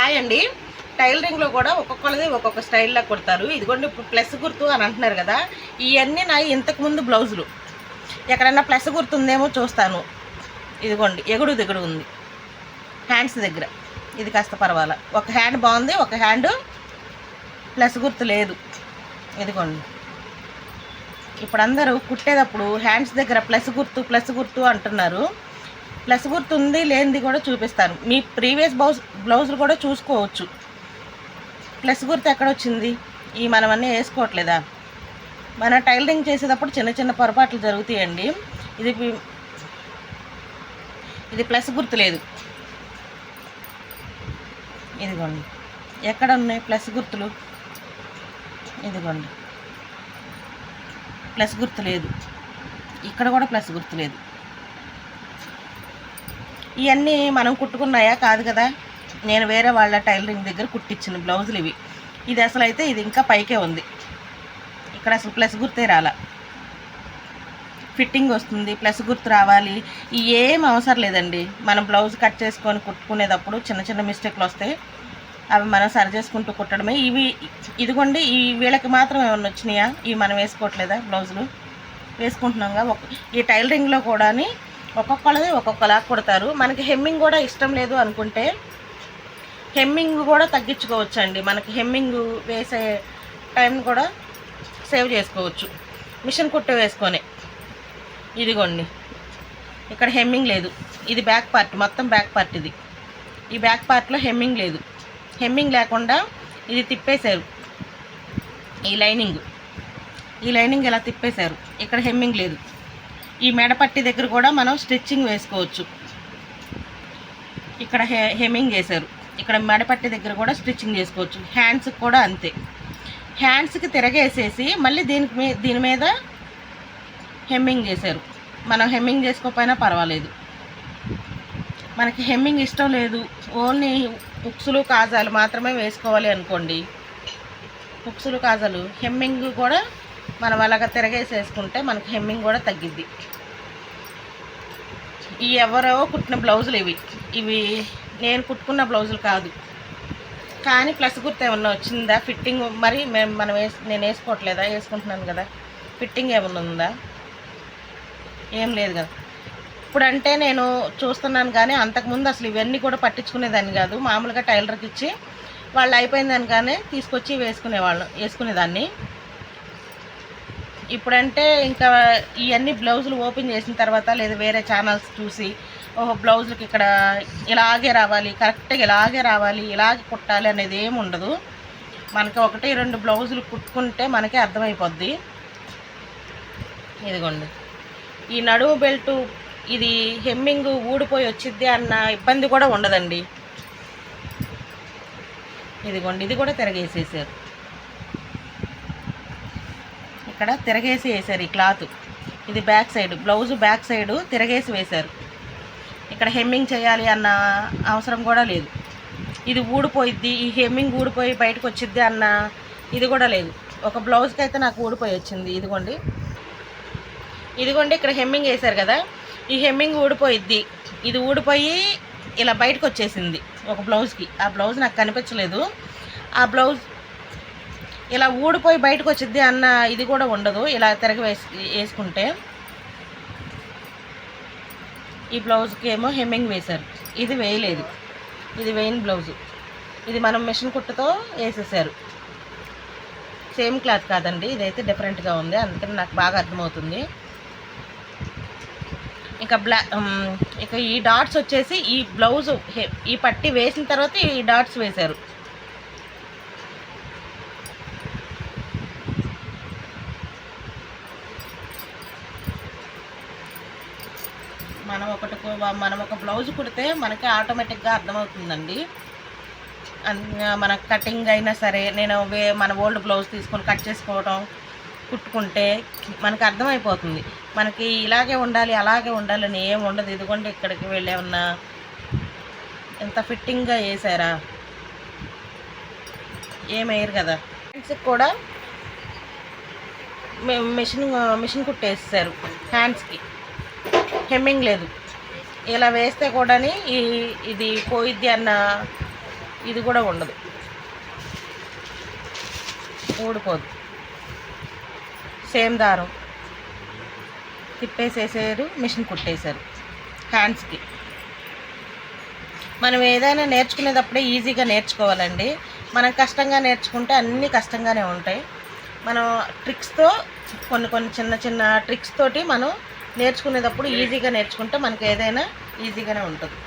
Hi అండి. టైలరింగ్లో కూడా ఒక్కొక్కరిది ఒక్కొక్క స్టైల్లో కుడతారు. ఇదిగోండి ఇప్పుడు ప్లస్ గుర్తు అని అంటున్నారు కదా, ఇవన్నీ నా ఇంతకుముందు బ్లౌజులు. ఎక్కడన్నా ప్లస్ గుర్తు ఉందేమో చూస్తాను. ఇదిగోండి ఎగుడు దిగుడు ఉంది హ్యాండ్స్ దగ్గర. ఇది కాస్త పర్వాలా, ఒక హ్యాండ్ బాగుంది, ఒక హ్యాండ్ ప్లస్ గుర్తు లేదు. ఇదిగోండి ఇప్పుడు అందరూ కుట్టేటప్పుడు హ్యాండ్స్ దగ్గర ప్లస్ గుర్తు అంటున్నారు. ప్లస్ గుర్తు ఉంది లేనిది కూడా చూపిస్తాను. మీ ప్రీవియస్ బ్లౌజులు కూడా చూసుకోవచ్చు. ప్లస్ గుర్తు ఎక్కడొచ్చింది? ఈ మనం అన్నీ వేసుకోవట్లేదా? మన టైలరింగ్ చేసేటప్పుడు చిన్న చిన్న పొరపాట్లు జరుగుతాయండి. ఇది ప్లస్ గుర్తు లేదు. ఇదిగోండి ఎక్కడ ఉన్నాయి ప్లస్ గుర్తులు? ఇదిగోండి ప్లస్ గుర్తు లేదు, ఇక్కడ కూడా ప్లస్ గుర్తు లేదు. ఇవన్నీ మనం కుట్టుకున్నాయా? కాదు కదా, నేను వేరే వాళ్ళ టైలరింగ్ దగ్గర కుట్టించిన బ్లౌజులు ఇవి. ఇది అసలు అయితే ఇది ఇంకా పైకే ఉంది. ఇక్కడ అసలు ప్లస్ గుర్తే రాలా. ఫిట్టింగ్ వస్తుంది, ప్లస్ గుర్తు రావాలి, ఏం అవసరం లేదండి. మనం బ్లౌజ్ కట్ చేసుకొని కుట్టుకునేటప్పుడు చిన్న చిన్న మిస్టేక్లు వస్తాయి, అవి మనం సరి చేసుకుంటూ కుట్టడమే. ఇదిగోండి ఈ వీళ్ళకి మాత్రం ఏమన్నా వచ్చినాయా? ఇవి మనం వేసుకోవట్లేదా? బ్లౌజులు వేసుకుంటున్నాంగా. ఈ టైలరింగ్లో కూడా ఒక్కొక్కళ్ళది ఒక్కొక్కలా కుడతారు. మనకి హెమ్మింగ్ కూడా ఇష్టం లేదు అనుకుంటే హెమ్మింగ్ కూడా తగ్గించుకోవచ్చు. మనకి హెమ్మింగ్ వేసే టైం కూడా సేవ్ చేసుకోవచ్చు మిషన్ కుట్టు వేసుకొని. ఇదిగోండి ఇక్కడ హెమ్మింగ్ లేదు. ఇది బ్యాక్ పార్ట్, మొత్తం బ్యాక్ పార్ట్. ఈ బ్యాక్ పార్ట్లో హెమ్మింగ్ లేదు. హెమ్మింగ్ లేకుండా ఇది తిప్పేశారు. ఈ లైనింగ్ ఇలా తిప్పేశారు. ఇక్కడ హెమ్మింగ్ లేదు. ఈ మెడపట్టి దగ్గర కూడా మనం స్టిచ్చింగ్ వేసుకోవచ్చు. ఇక్కడ హెమ్మింగ్ చేశారు. ఇక్కడ మెడపట్టి దగ్గర కూడా స్టిచ్చింగ్ చేసుకోవచ్చు. హ్యాండ్స్కి కూడా అంతే. హ్యాండ్స్కి తిరగేసేసి మళ్ళీ దీని మీద హెమ్మింగ్ చేశారు. మనం హెమ్మింగ్ చేసుకోకపోయినా పర్వాలేదు. మనకి హెమ్మింగ్ ఇష్టం లేదు, ఓన్లీ హుక్సులు కాజాలు మాత్రమే వేసుకోవాలి అనుకోండి. హుక్సులు కాజాలు హెమ్మింగ్ కూడా మనం అలాగ తిరగేసేసుకుంటే మనకి హెమ్మింగ్ కూడా తగ్గిద్ది. ఈ ఎవరో కుట్టిన బ్లౌజులు ఇవి నేను కుట్టుకున్న బ్లౌజులు కాదు. కానీ ప్లస్ గుర్తు ఏమన్నా వచ్చిందా? ఫిట్టింగ్ మరి నేను వేసుకోవట్లేదా? వేసుకుంటున్నాను కదా, ఫిట్టింగ్ ఏమన్నా ఉందా? ఏం లేదు కదా. ఇప్పుడంటే నేను చూస్తున్నాను, కానీ అంతకుముందు అసలు ఇవన్నీ కూడా పట్టించుకునేదాన్ని కాదు. మామూలుగా టైలర్కి ఇచ్చి వాళ్ళు అయిపోయిందని కానీ తీసుకొచ్చి వేసుకునేదాన్ని. ఇప్పుడంటే ఇంకా ఇవన్నీ బ్లౌజులు ఓపెన్ చేసిన తర్వాత లేదా వేరే ఛానల్స్ చూసి, ఓహో బ్లౌజులకి ఇక్కడ ఇలాగే రావాలి, కరెక్ట్గా ఇలాగే రావాలి, ఇలాగే కుట్టాలి అనేది ఏమి ఉండదు. మనకి 1-2 బ్లౌజులు కుట్టుకుంటే మనకే అర్థమైపోద్ది. ఇదిగోండి ఈ నడుము బెల్టు, ఇది హెమ్మింగ్ ఊడిపోయి వచ్చిద్ది అన్న ఇబ్బంది కూడా ఉండదండి. ఇదిగోండి ఇది కూడా తిరగేసేసారు. ఇక్కడ తిరగేసి వేశారు ఈ క్లాత్. ఇది back side, blouse back side తిరగేసి వేశారు. ఇక్కడ హెమ్మింగ్ చేయాలి అన్న అవసరం కూడా లేదు. ఇది ఊడిపోయిద్ది, ఈ హెమ్మింగ్ ఊడిపోయి బయటకు వచ్చిద్ది అన్న ఇది కూడా లేదు. ఒక బ్లౌజ్కి అయితే నాకు ఊడిపోయి వచ్చింది. ఇదిగోండి ఇక్కడ హెమ్మింగ్ వేశారు కదా, ఈ హెమ్మింగ్ ఊడిపోయిద్ది. ఇది ఊడిపోయి ఇలా బయటకు వచ్చేసింది ఒక బ్లౌజ్కి. ఆ బ్లౌజ్ నాకు కనిపించలేదు. ఆ బ్లౌజ్ ఇలా ఊడిపోయి బయటకు వచ్చిద్ది అన్న ఇది కూడా ఉండదు. ఇలా వేసుకుంటే ఈ బ్లౌజ్కి ఏమో హెమ్మింగ్ వేశారు, ఇది వేయలేదు. ఇది వేయని బ్లౌజు. ఇది మనం మిషన్ కుట్టుతో వేసేసారు. సేమ్ క్లాత్ కాదండి, ఇదైతే డిఫరెంట్గా ఉంది, అందుకని నాకు బాగా అర్థమవుతుంది. ఇక ఈ డాట్స్ వచ్చేసి ఈ బ్లౌజు ఈ పట్టి వేసిన తర్వాత ఈ డాట్స్ వేశారు. మనం ఒక బ్లౌజ్ కుడితే మనకి ఆటోమేటిక్గా అర్థమవుతుందండి. మన కటింగ్ అయినా సరే, నేను మన ఓల్డ్ బ్లౌజ్ తీసుకొని కట్ చేసుకోవడం కుట్టుకుంటే మనకు అర్థమైపోతుంది. మనకి ఇలాగే ఉండాలి అలాగే ఉండాలని ఏం ఉండదు. ఇదిగోండి ఇక్కడికి వెళ్ళేమన్నా ఎంత ఫిట్టింగ్గా వేసారా? ఏం వేయరు కదా. హ్యాండ్స్కి కూడా మిషన్ కుట్టేసారు. హ్యాండ్స్కి హెమ్మింగ్ లేదు. ఇలా వేస్తే కూడా ఇది పోయిద్ది అన్న ఇది కూడా ఉండదు, ఊడిపోదు. సేమ్ దారం తిప్పేసేసారు, మిషన్ కుట్టేశారు హ్యాండ్స్కి. మనం ఏదైనా నేర్చుకునేటప్పుడే ఈజీగా నేర్చుకోవాలండి. మనం కష్టంగా నేర్చుకుంటే అన్నీ కష్టంగానే ఉంటాయి. మనం ట్రిక్స్తో కొన్ని చిన్న చిన్న ట్రిక్స్ తోటి మనం నేర్చుకునేటప్పుడు ఈజీగా నేర్చుకుంటే మనకి ఏదైనా ఈజీగానే ఉంటుంది.